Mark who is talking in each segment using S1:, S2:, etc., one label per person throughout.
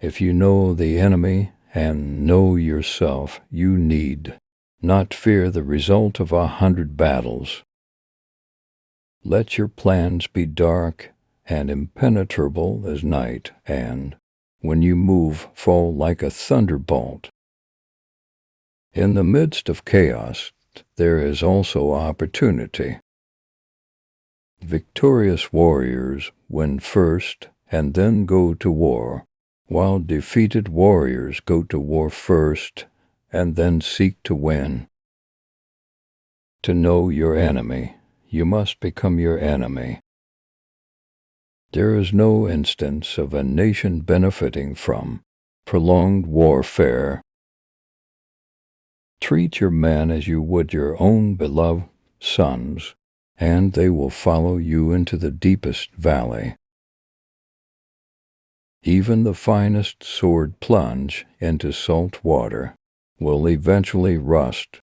S1: If you know the enemy and know yourself, you need not fear the result of 100 battles. Let your plans be dark and impenetrable as night, and, when you move, fall like a thunderbolt. In the midst of chaos, there is also opportunity. Victorious warriors win first and then go to war, while defeated warriors go to war first and then seek to win. To know your enemy, you must become your enemy. There is no instance of a nation benefiting from prolonged warfare. Treat your men as you would your own beloved sons, and they will follow you into the deepest valley. Even the finest sword plunge into salt water will eventually rust.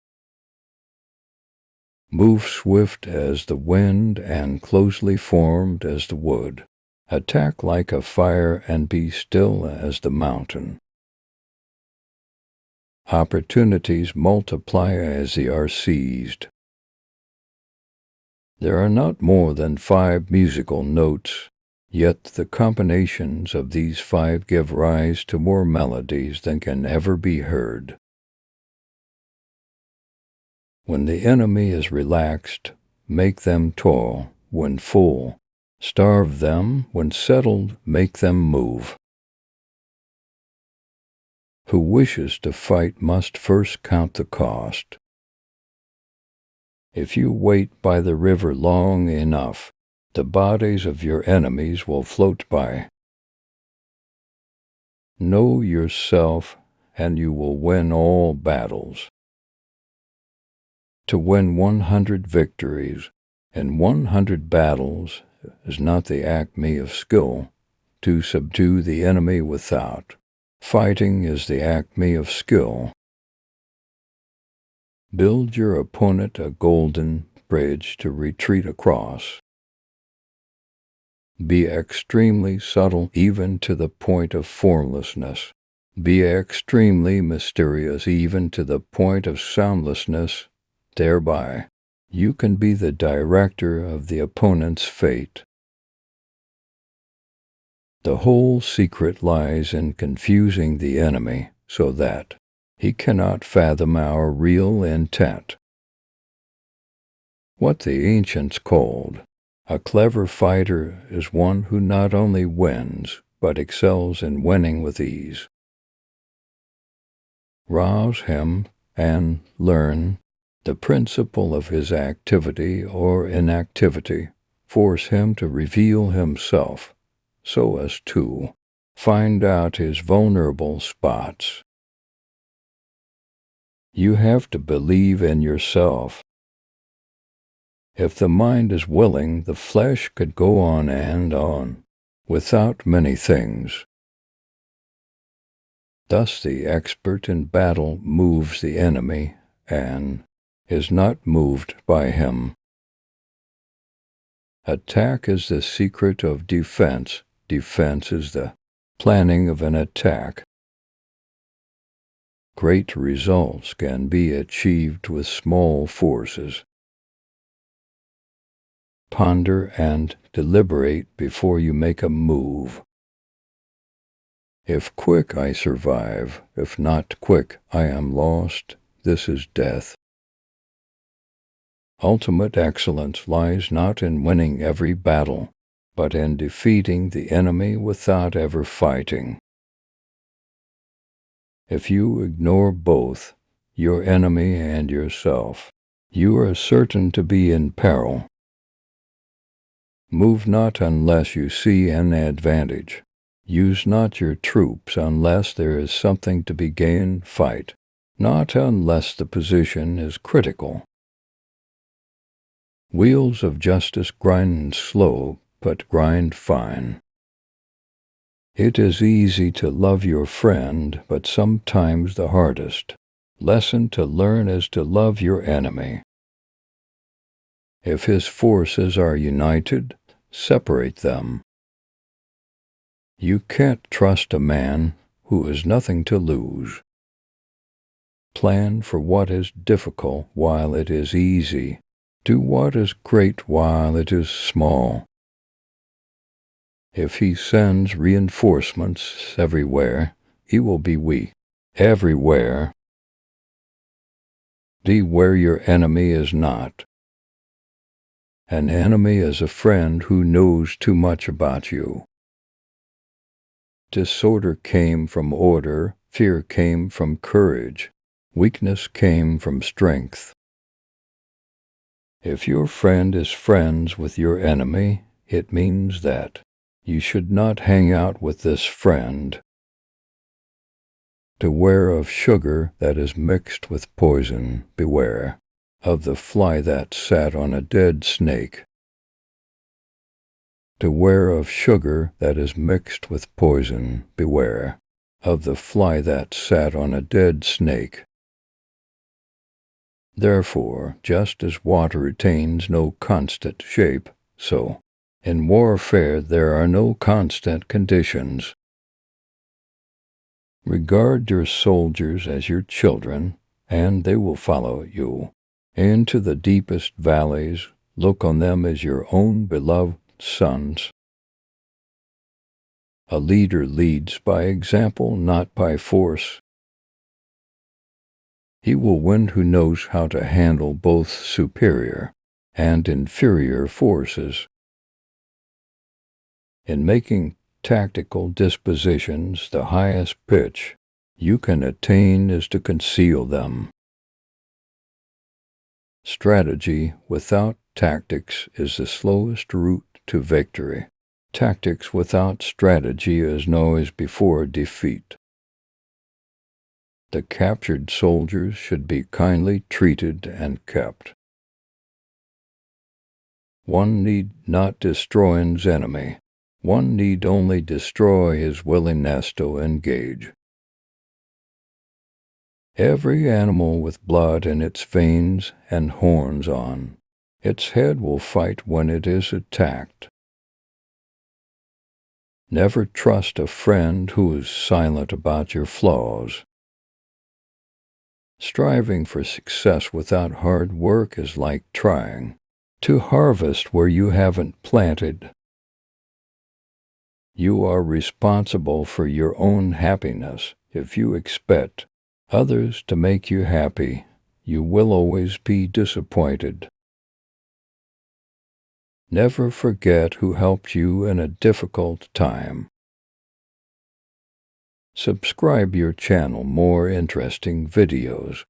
S1: Move swift as the wind and closely formed as the wood. Attack like a fire and be still as the mountain. Opportunities multiply as they are seized. There are not more than 5 musical notes, yet the combinations of these 5 give rise to more melodies than can ever be heard. When the enemy is relaxed, make them toil when full. Starve them when settled, make them move. Who wishes to fight must first count the cost. If you wait by the river long enough, the bodies of your enemies will float by. Know yourself, and you will win all battles. To win 100 victories in 100 battles is not the acme of skill. To subdue the enemy without fighting is the acme of skill. Build your opponent a golden bridge to retreat across. Be extremely subtle even to the point of formlessness. Be extremely mysterious even to the point of soundlessness. Thereby, you can be the director of the opponent's fate. The whole secret lies in confusing the enemy so that he cannot fathom our real intent. What the ancients called a clever fighter is one who not only wins, but excels in winning with ease. Rouse him and learn the principle of his activity or inactivity. Force him to reveal himself so as to find out his vulnerable spots. You have to believe in yourself. If the mind is willing, the flesh could go on and on, without many things. Thus the expert in battle moves the enemy and is not moved by him. Attack is the secret of defense. Defense is the planning of an attack. Great results can be achieved with small forces. Ponder and deliberate before you make a move. If quick, I survive. If not quick, I am lost. This is death. Ultimate excellence lies not in winning every battle, but in defeating the enemy without ever fighting. If you ignore both, your enemy and yourself, you are certain to be in peril. Move not unless you see an advantage. Use not your troops unless there is something to be gained. Fight not unless the position is critical. Wheels of justice grind slow, but grind fine. It is easy to love your friend, but sometimes the hardest lesson to learn is to love your enemy. If his forces are united, separate them. You can't trust a man who has nothing to lose. Plan for what is difficult while it is easy. Do what is great while it is small. If he sends reinforcements everywhere, he will be weak. Everywhere. Be where your enemy is not. An enemy is a friend who knows too much about you. Disorder came from order, fear came from courage, weakness came from strength. If your friend is friends with your enemy, it means that you should not hang out with this friend. Beware of sugar that is mixed with poison. Beware of the fly that sat on a dead snake. Beware of sugar that is mixed with poison. Beware of the fly that sat on a dead snake. Therefore, just as water retains no constant shape, so in warfare there are no constant conditions. Regard your soldiers as your children, and they will follow you into the deepest valleys. Look on them as your own beloved sons. A leader leads by example, not by force. He will win who knows how to handle both superior and inferior forces. In making tactical dispositions, the highest pitch you can attain is to conceal them. Strategy without tactics is the slowest route to victory. Tactics without strategy is noise before defeat. The captured soldiers should be kindly treated and kept. One need not destroy his enemy. One need only destroy his willingness to engage. Every animal with blood in its veins and horns on its head will fight when it is attacked. Never trust a friend who is silent about your flaws. Striving for success without hard work is like trying to harvest where you haven't planted. You are responsible for your own happiness. If you expect others to make you happy, you will always be disappointed. Never forget who helped you in a difficult time. Subscribe your channel, more interesting videos.